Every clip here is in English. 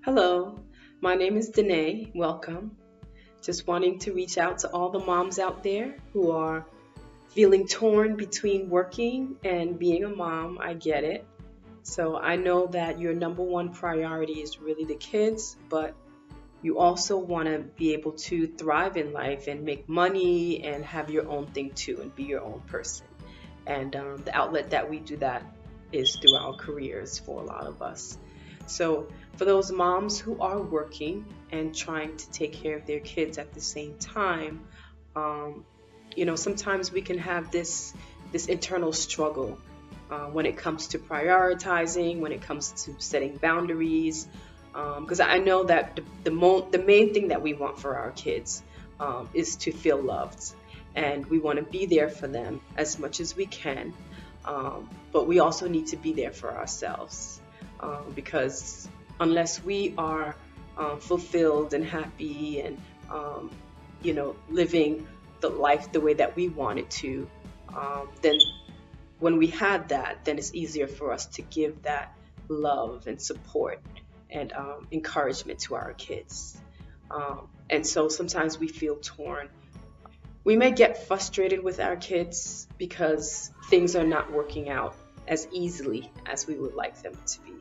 Hello, my name is Diné. Welcome. Just wanting to reach out to all the moms out there who are feeling torn between working and being a mom. I get it. So I know that your number one priority is really the kids, but you also want to be able to thrive in life and make money and have your own thing too and be your own person. And the outlet that we do that is through our careers for a lot of us. So, for those moms who are working and trying to take care of their kids at the same time, um, sometimes we can have this internal struggle when it comes to prioritizing, when it comes to setting boundaries. Because I know that the main thing that we want for our kids is to feel loved, and we want to be there for them as much as we can. But we also need to be there for ourselves because unless we are fulfilled and happy and living the life the way that we want it to, then when we had that, then it's easier for us to give that love and support and encouragement to our kids. And so sometimes we feel torn. We may get frustrated with our kids because things are not working out as easily as we would like them to be.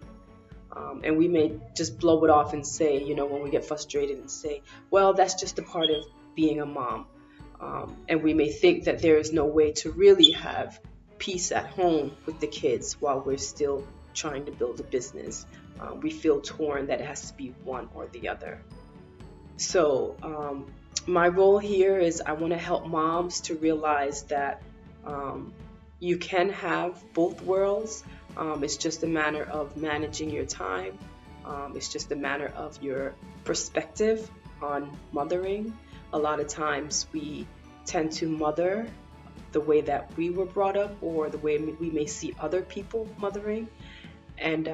And we may just blow it off and say, when we get frustrated and say, well, that's just a part of being a mom. And we may think that there is no way to really have peace at home with the kids while we're still trying to build a business. We feel torn that it has to be one or the other. So, my role here is I want to help moms to realize that you can have both worlds. It's just a matter of managing your time. It's just a matter of your perspective on mothering. A lot of times we tend to mother the way that we were brought up or the way we may see other people mothering. And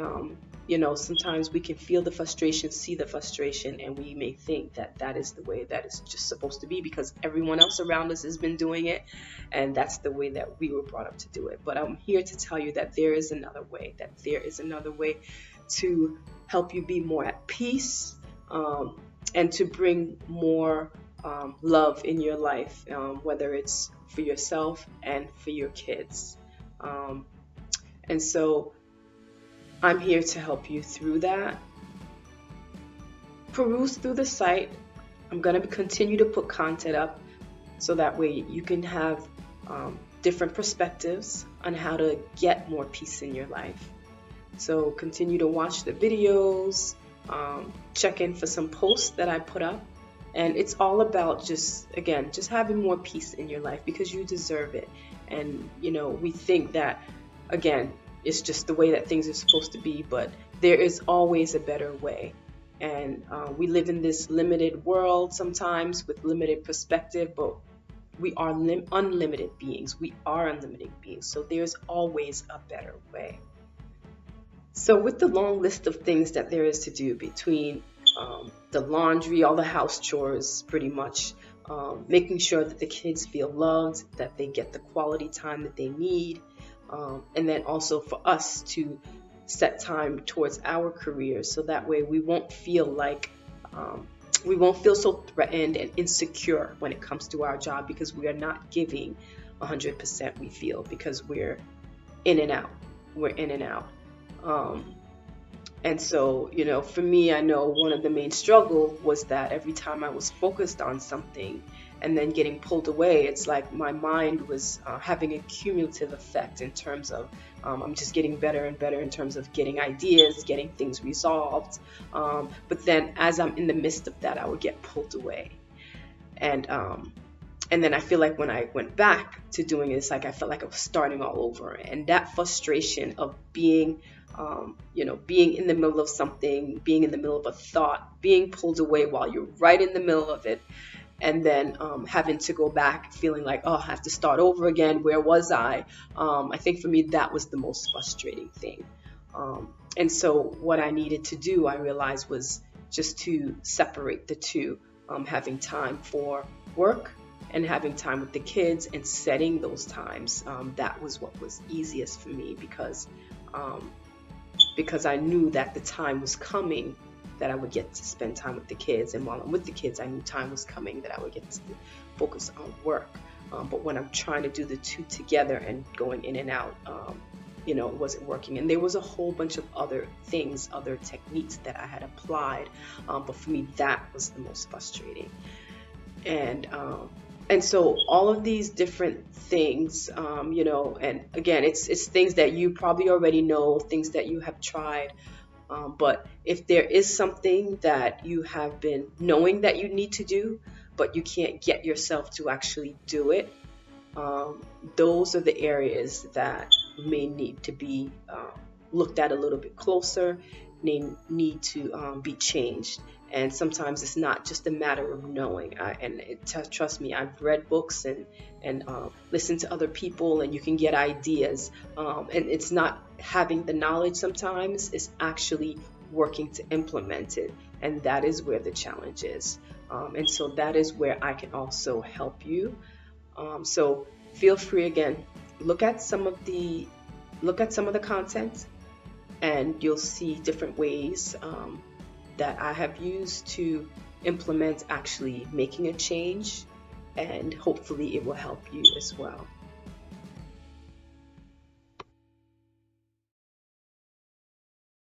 sometimes we can feel the frustration, see the frustration, and we may think that that is the way that it's just supposed to be because everyone else around us has been doing it, and that's the way that we were brought up to do it. But I'm here to tell you that there is another way, to help you be more at peace, and to bring more love in your life, whether it's for yourself and for your kids. And so I'm here to help you through that. Peruse through the site. I'm going to continue to put content up so that way you can have different perspectives on how to get more peace in your life. So continue to watch the videos, check in for some posts that I put up. And it's all about just having more peace in your life because you deserve it. And, we think that, again, it's just the way that things are supposed to be, but there is always a better way. And we live in this limited world sometimes with limited perspective, but we are unlimited beings. We are unlimited beings. So there's always a better way. So with the long list of things that there is to do between the laundry, all the house chores, pretty much, making sure that the kids feel loved, that they get the quality time that they need, and then also for us to set time towards our careers so that way we won't feel so threatened and insecure when it comes to our job because we are not giving 100%, we feel, because we're in and out. And so, for me, I know one of the main struggle was that every time I was focused on something and then getting pulled away, it's like my mind was having a cumulative effect in terms of I'm just getting better and better in terms of getting ideas, getting things resolved. But then as I'm in the midst of that, I would get pulled away. And then I feel like when I went back to doing it, it's like I felt like I was starting all over. And that frustration of being in the middle of something, being in the middle of a thought, being pulled away while you're right in the middle of it, and then having to go back feeling like, oh, I have to start over again. Where was I? I think for me, that was the most frustrating thing. And so what I needed to do, I realized, was just to separate the two, having time for work and having time with the kids and setting those times. That was what was easiest for me because I knew that the time was coming that I would get to spend time with the kids. And while I'm with the kids, I knew time was coming that I would get to focus on work. But when I'm trying to do the two together and going in and out, it wasn't working. And there was a whole bunch of other things, other techniques that I had applied. But for me, that was the most frustrating. And so all of these different things, and again, it's things that you probably already know, things that you have tried. But if there is something that you have been knowing that you need to do, but you can't get yourself to actually do it, those are the areas that may need to be looked at a little bit closer, need to be changed. And sometimes it's not just a matter of knowing. Trust me, I've read books and listened to other people, and you can get ideas. And it's not having the knowledge sometimes, it's actually working to implement it. And that is where the challenge is. And so that is where I can also help you. So feel free, again, look at some of the content, and you'll see different ways that I have used to implement actually making a change, and hopefully it will help you as well.